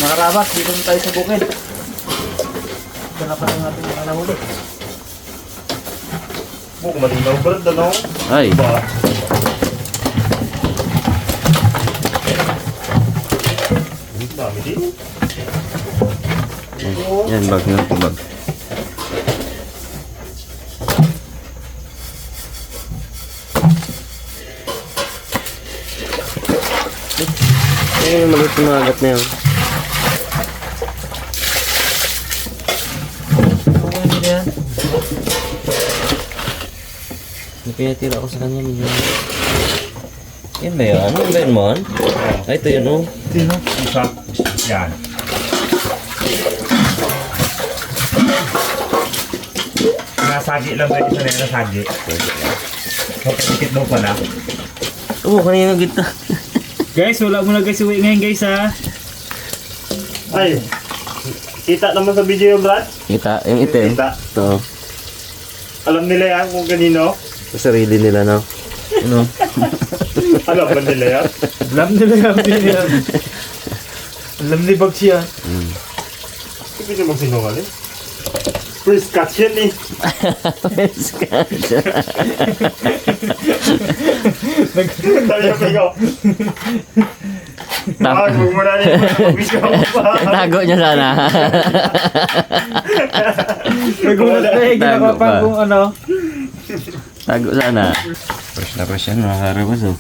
Mga karabas, dito na tayo sa bukid. Dala pa lang natin mga nahuli. Buk, malinaw ba rin dalaw? Ay. Ba? Dami din. Yan, bag nga po, bag. Ayun, maliit na agat na yun. Okay, hindi yan. May pinatira ako sa kanya. Yan ba yun? Ano ba yun, man? Ay, ito yun, oh. Sino? Isa. Yan. Nasagi lang ba isa na yung nasagi? Kapagkikit mo pala. Oo, kanina gitna. Guys, wala muna guys uwi ngayon guys ha. Ay, kita naman sa video yung Brad. Kita, yung itim. Kita. Ito. Alam nila yan kung kanino. Sa sarili nila, no? Ano? Alam ba nila yan? Alam nila yan. Alam ni Bags yan. Hindi naman sinungaling. First catch yan eh. Tayo ko. Huwag mo na rin Tago niya sana. Nagulat na eh, ginawa Tago pa pa. kung ano. Tago sana. Fresh na fresh yan, mga karabas, oh.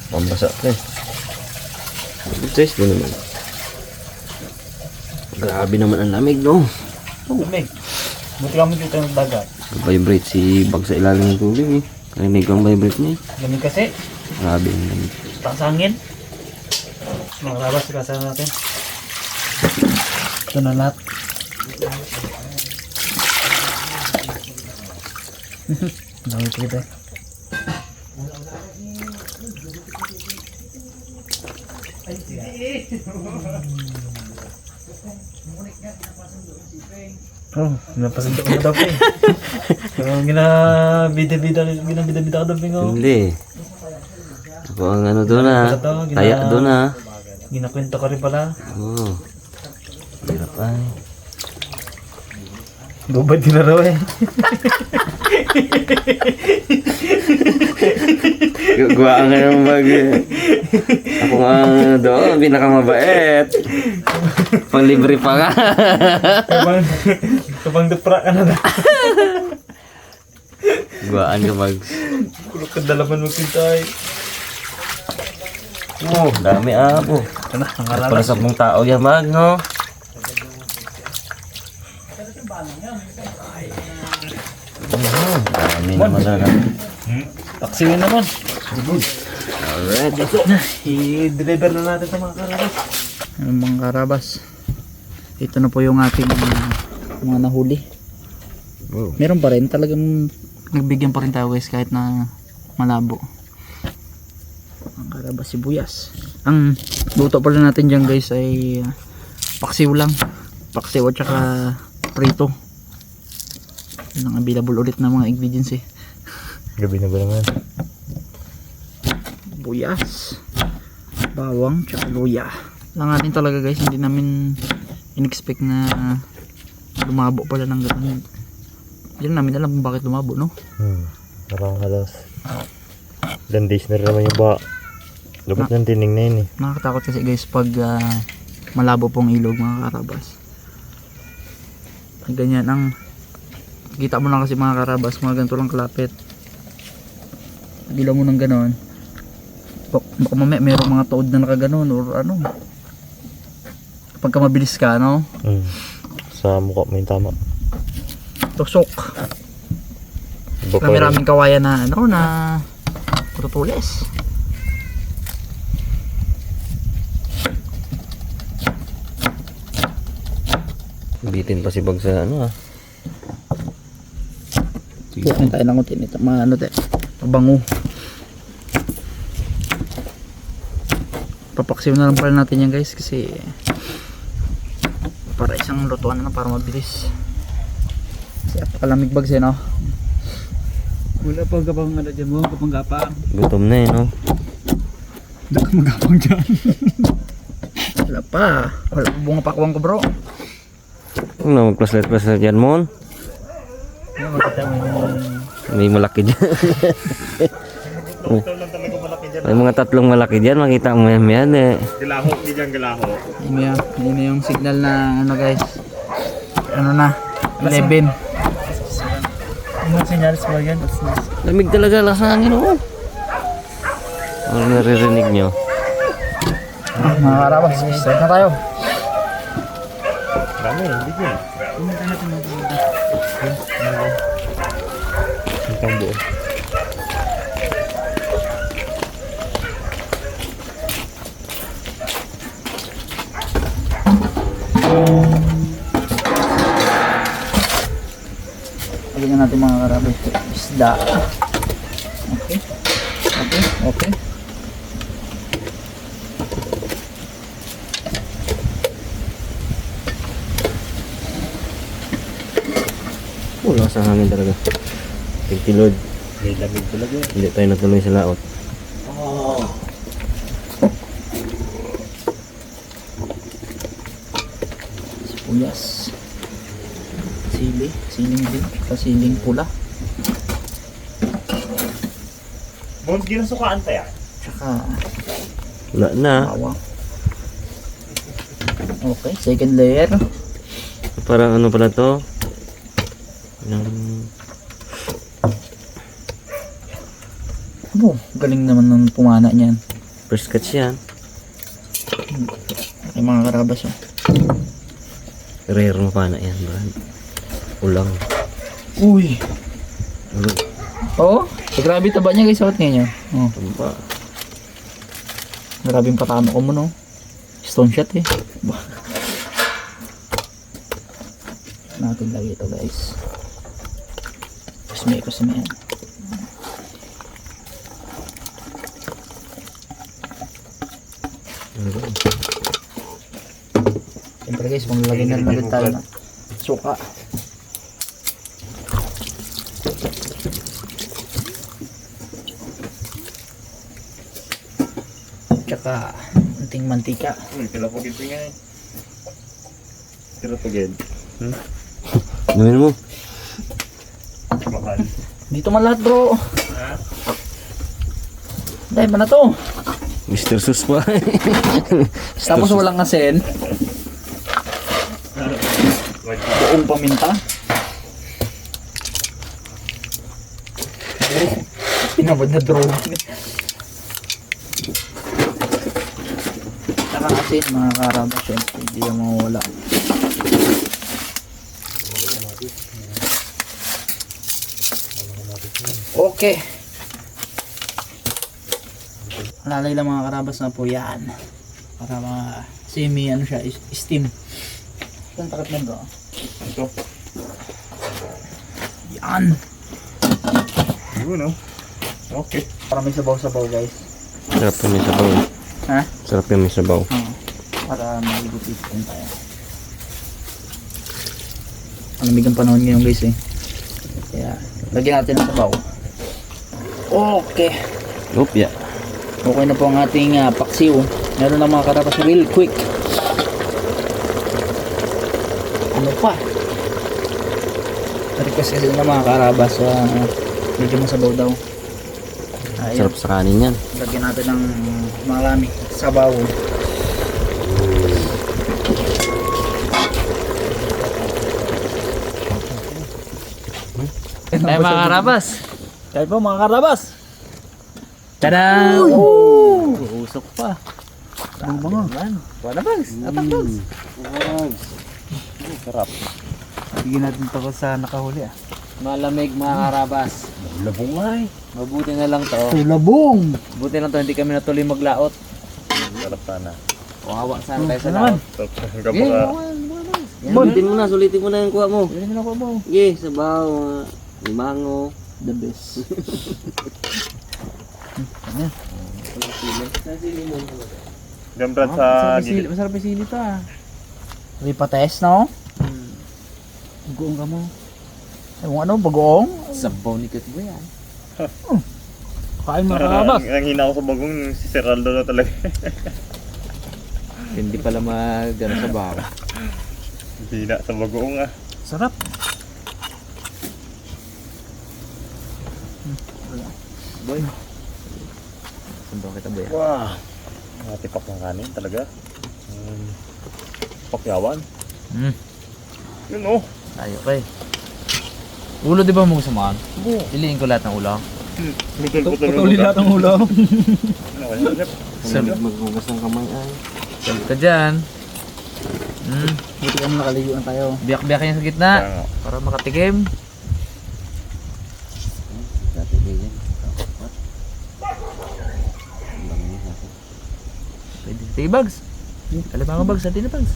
Pambasa ka eh. Good size din naman. Grabe naman ang lamig, no? Lamig. Buti kami dito ng dagat. Vibrate si bag sa ilalim ng tubig, eh. Karinig ko ang vibrate niya, eh. Lamig kasi. Grabe ang lamig. Taas hangin. Mga karabas, kasama natin. Ito na lahat. Dami ko ito eh. Oh, napasando ko na daw eh. Yung ginabida-bida ko daw pingo. Hindi. Ako ang ano doon, ah. Taya doon, ah. Ginakwento ka rin pala. Oo. Hirap ay. Gubad din na raw eh. Gawa nga ng bag. Ako nga ano doon, pinakamabait. Panglibre pa nga. Kapang dupra ka na na. Gawaan ka bag. Kulok ka dalaman mo kintay. Oh, dami po. Ito na, ang Para aralas. sa mong tao yan bag, no? Dami naman talaga. Taksiwin naman. Alright. I-deliver na natin sa mga karabas. Mga karabas. Ito na po yung ating mga nahuli. Oh. Meron pa rin. Talagang nagbigyan pa rin tayo guys kahit na malabo. Mga karabas sibuyas. Ang luto pala natin dyan guys ay paksiw lang. Paksiw at saka prito. Yun ang available ulit na mga ingredients eh. Gabi na ba naman? Buyas, bawang, tsaka luya lang natin talaga guys. Hindi namin in-expect na lumabo pala ng ganun. Hindi namin alam kung bakit lumabo, no? Parang halos. Ilan days na rin naman yung ba. Lupot ng tining na yun eh. Nakakatakot kasi guys pag malabo pong ilog mga karabas. Ganyan ang kita mo lang kasi mga karabas, mga ganito lang kalapit. Bila mo ng ganon, baka mamaya mayroong mga toad na nakaganon or ano. Kapag ka mabilis ka, no? Sa mukha mo yung tama. Tusok. Maraming kawayan na ano na tutulis. Bitin pa si bag sa ano, ah. Kuhain tayo ng konti nito, mga ano tayo, mabango. Papaksiw na lang pala natin yan guys kasi para isang lutuan na para mabilis. Kasi apakalamig bags eh, no? Wala pang kapang ano dyan mo, kapang gapang. Gutom na eh, no? Diyan ka magapang dyan. Wala pa. Wala pa bunga pakwang ko bro. Ano, mag-flashlight dyan mo? Ano makita mo yung... May malaki dyan. Ito lang talaga malaki dyan. May mga tatlong malaki dyan, makita mo yan eh. Galaho, di dyan galaho. Yun na yung signal na ano guys. Ano na? 11. Ano sinyalis mo yan? Lamig talaga lang sa hangin oh. Ano naririnig nyo? Mga karabas, start na tayo. Dami, hindi dyan. Hintang buo. Lagyan natin mga karabas. Isda. Okay. Okay. Okay. Wala sa hangin talaga. Tigtilod. May lamig talaga. Hindi tayo natuloy sa laot. Sibuyas. Sili. Siling din. Siling pula. Bones, ginasukaan pa yan. Tsaka Wala na. bawang. Okay. Second layer. Parang ano pala to? Yung... Oh, galing naman ng pumana niyan. First catch yan. Ay mga karabas oh. Rare mo pa na yan, Brad. Ulang. Uy. Ulang. Oh, grabe taba niya guys, suot niya. Oh, Ano pa? grabe yung patama ko mo no. Stone shot eh. Natin lagi ito guys. Kusme. Ano ba? Siyempre guys, maglalagay na rin ulit tayo ng suka. Tsaka unting mantika. Uy, pilapugid pa nga eh. Pilapugid. Gawin mo. Mahal. Dito man lahat bro. Dahil ba na to? Mr. Sus pa. Tapos walang asin. Buong paminta. Pinabad na drone. Saka asin mga karabas yun. Hindi yung mawawala. Okay. Lalay lang mga karabas na po yan. Para semi ano siya, steam. Saan takot na bro? Ito. Yan. Yun no? Okay. Para may sabaw-sabaw guys. Sarap yung may sabaw. Ha? Sarap yung may sabaw. Oo. Para magigupit din tayo. Malamig ang panahon ngayon guys eh. Kaya lagyan natin ng sabaw. Okay. Oop, yeah. Okay na po ang ating paksiw. Meron na mga karabas real quick. Ano pa? Request kasi na mga karabas medyo masabaw daw. Ayan. Sarap sa kanin yan. Lagyan natin ng marami sabaw. Tayo mga karabas. Tayo po mga karabas. Tada! Usok pa. Ang bango. Karabas. Atak dogs. Sarap. Bigyan natin ito ko sa nakahuli ah. Malamig mga karabas. Labong nga eh. Mabuti na lang to. Labong! Buti lang to, hindi kami natuloy maglaot. Sarap sana. Kawawa sana tayo sa naman. laot. Sarap sa kabaka. Sulitin mo na yung kuha mo. Yan na ako mo. Sige, sabaw, limango. The best. Gambrad sa gilid. Masarap yung sili to ah. Ripates no? Bagoong ka mo. Ewan ano, bagoong? Sabaw ni Katbo yan. Kain mga karabas. Ang hina ko sa bagong si Seraldo na talaga. Hindi pala magano sa baka. Hina sa bagong ah. Sarap. Boy. Sundo kita boy. Wow. Tipak ng kanin talaga. Pakyawan. Yun oh. Tayo kay. Ulo di ba mo samahan? Piliin ko lahat ng ulo. Putol-putol lahat ng ulo. Sabi maghugas ng kamay ay. Sabi ka dyan. Buti kami nakaliguan tayo. Biyak-biyak yan sa gitna. Para makatikim. Dati ganyan. Pwede. Sige bags. Alam mga bags. Atin na bags.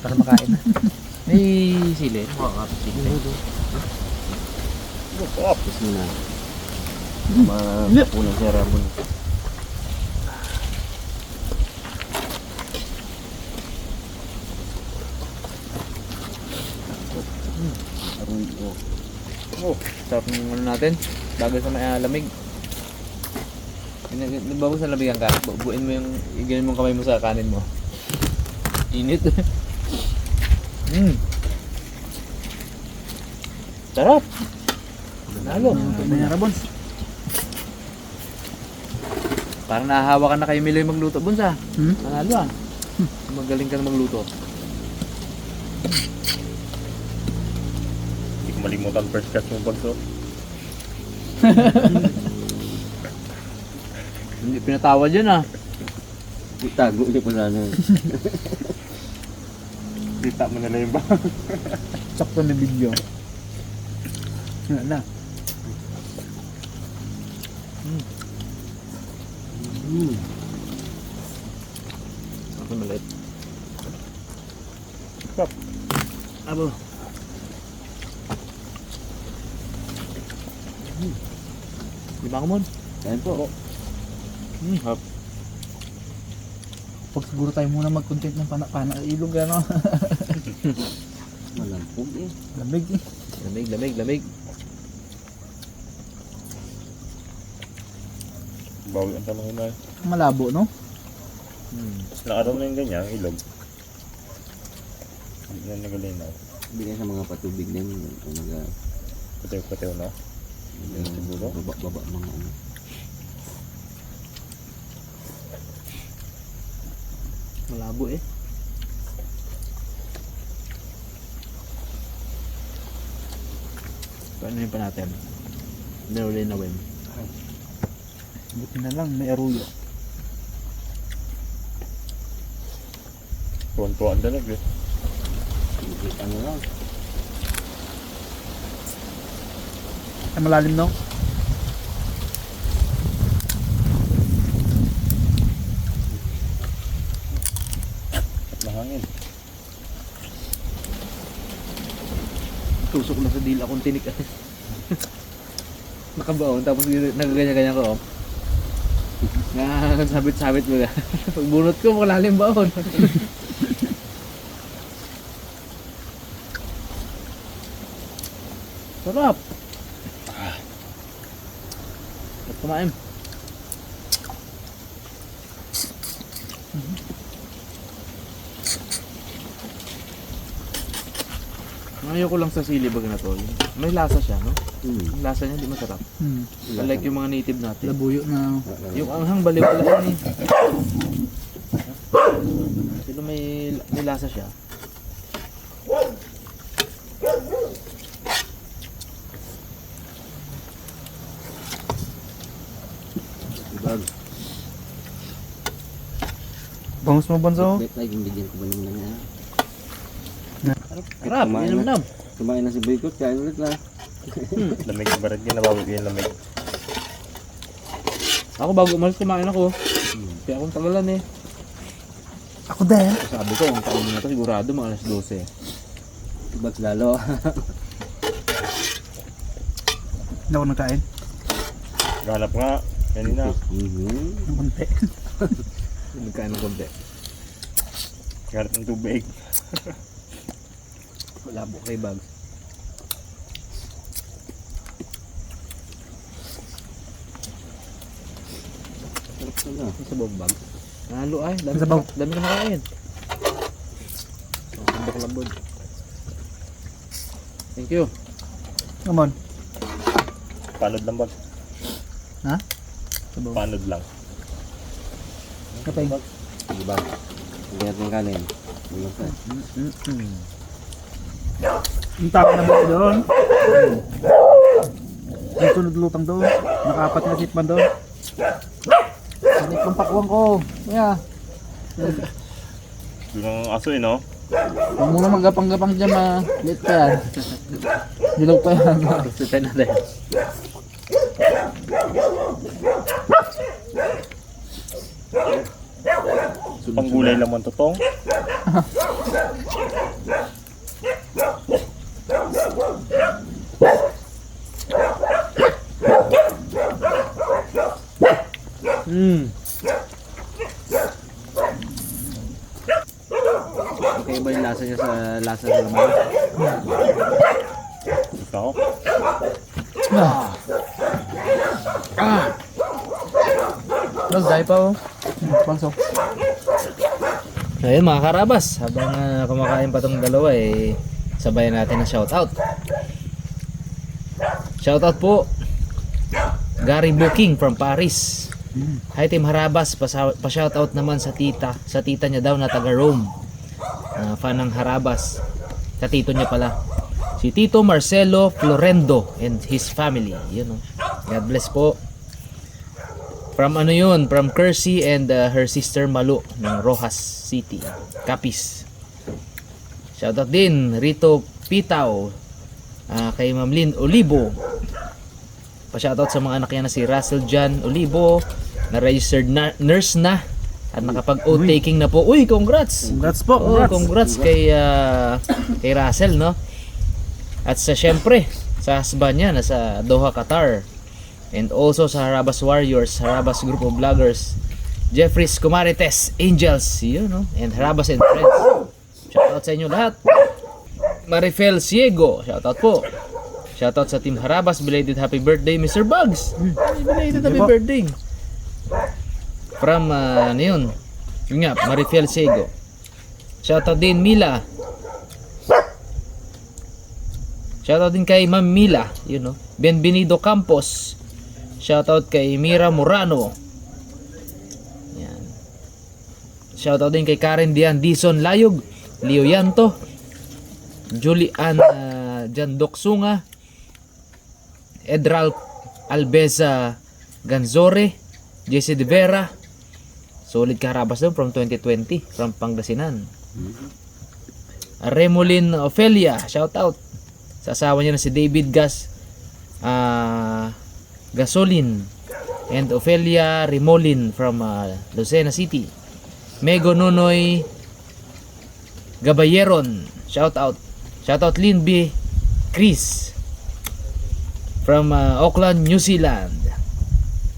Para makain na. May sili. Makakapit sili. Tapos na. Mapunan siya rabon. Sarap ng ano natin. Bago sa may lamig. Nagbago sa lamigan ka. Buuin mo yung iganin mong kamay mo sa kanin mo. Init. Sarap. Nalo. May rabons. Parang nahahawa ka na kay Miloy magluto, Bunsa. Nanalo ah. Magaling ka na magluto. Hindi ko malimutan first catch mo bagso. Hindi pinatawad yun ah. Itago niya pa sana. Kita mo nila yung bang. Sakto na video. Wala na. Ako maliit. Stop. Abo. Lima ko mon. Yan po. Hap. Pag siguro tayo muna mag-content ng pana-pana ilog ano. Malampog eh. Lamig eh. Lamig. Bawi ang tanong na. Malabo no? Nakaraw na yung ganyan, ilog. Hindi na nagalinaw. Bigyan sa mga patubig din. Patew-patew na. Siguro. Baba mga ano. Malabo eh. Paano yun pa natin? Nilinawin. Buti na lang, may aruyo. Tuwan-tuwan dalag eh. Ano lang. Ay malalim no? Mahangin. Tusok na sa dila kung tinik. Nakabaon tapos nagaganyan-ganyan ko. Sabit-sabit mo. Pagbunot ko makalalim baon. Sarap. At kumain. Ngayon ko lang sa sili bag na to. May lasa siya, no? Ang lasa niya hindi masarap. Unlike yung mga native natin. Labuyo na. Yung anghang baliw lang eh. Pero may lasa siya. Ibag. Bangus mo banso? Bet lagi bigyan ko ba naman niya. Sarap, inom-inom. Kumain na si Boycott, kain ulit na. Lamig yung barad yun, nabawi yung lamig. Ako bago umalis kumain ako. Kaya akong tagalan eh. Ako din. Sabi ko, ang taon na to sigurado mga alas 12. Ibag lalo. Hindi ako nagkain. Ganap nga, kanina. Ang konti. Nagkain ng konti. Ganap ng tubig. Malabo kay bags. Ano? Sa bombag. Halo ay, dami Sabaw. dami na makain. Sandok labod. Thank you. Come on. Panod lang ba? Ha? Sabaw. Panod lang. Kapay. Sige ba? Hindi natin kanin. Ano pa? Yung tama na ba doon? Yung sunod lutang doon. Nakapat na sitman doon. Hindi kong pakuwang ko. Kaya. Yung ang aso eh, no? Huwag mo na magapang-gapang dyan, late pa yan. Dilog pa yan. Gusto tayo natin. Panggulay lang man totong. Okay ba yung lasa niya sa lasa sa laman? Ikaw? Dahil pa oh. Pangsok. So yun mga karabas, habang kumakain pa tong dalawa eh, sabayan natin ang shoutout. Shoutout po Gary Booking from Paris. Hi Team Harabas, pa-shoutout naman sa tita niya daw na taga Rome. Fan ng Harabas. Sa tito niya pala. Si Tito Marcelo Florendo and his family. Yun oh. God bless po. From ano yun? From Kersey and her sister Malu ng Rojas City, Capiz. Shoutout din Rito Pitaw, kay Ma'am Lynn Olivo. Pa-shoutout sa mga anak niya na si Russell John Olivo, na registered nurse na at nakapag-oath taking na po. Uy, congrats! Congrats po. Oh, congrats kay Russell, no? At sa syempre sa husband niya nasa Doha, Qatar. And also sa Harabas Warriors, Harabas Group of Vloggers, Jeffries Kumarites, Angels, yun, no? And Harabas and Friends. Shoutout sa inyo lahat. Marifel Ciego, shoutout po. Shoutout sa Team Harabas, belated happy birthday Mr. Bugs. Belated happy birthday. From ano yun? Yun nga, Marifel Ciego. Shoutout din Mila. Shoutout din kay Ma'am Mila, yun, no? Benvenido Campos. Shoutout kay Mira Morano. Yan. Shoutout din kay Karen Dian Dison Layog, Leo Yanto, Julian Jandok Sunga, Edral Albeza Ganzore, Jesse De Vera. Solid Karabas doon from 2020 from Pangasinan. Remolin Ofelia, shoutout sa asawa niya na si David Gasolin and Ofelia Remolin from Lucena City. Mego Nonoy Gabayeron, shoutout Linby Chris from Auckland, New Zealand.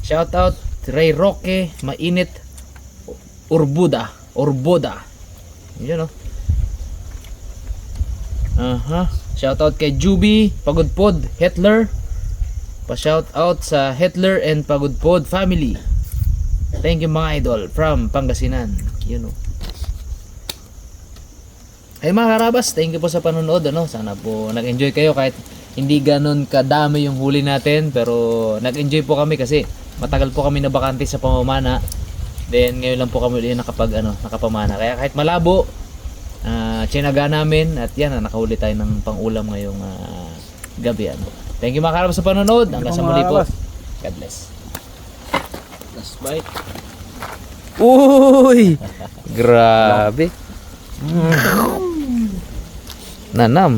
Shoutout Ray Roque Mainit Urboda. Yun, no? Shoutout kay Juby Pagudpod Hitler. Pa-shoutout sa Hitler and Pagudpod family. Thank you mga idol from Pangasinan. Yun, no? Ay mga karabas, thank you po sa panonood, ano? Sana po nag-enjoy kayo kahit hindi ganun kadami yung huli natin, pero nag-enjoy po kami kasi matagal po kami na bakante sa pamamana. Then ngayon lang po kami ulit nakapamana. Kaya kahit malabo, tsinaga namin at yan, nakahuli tayo ng pang-ulam ngayong gabi, ano. Thank you mga karabas sa panonood. Hanggang sa muli po. God bless. Last bite. Uy! Grabe. Nanam.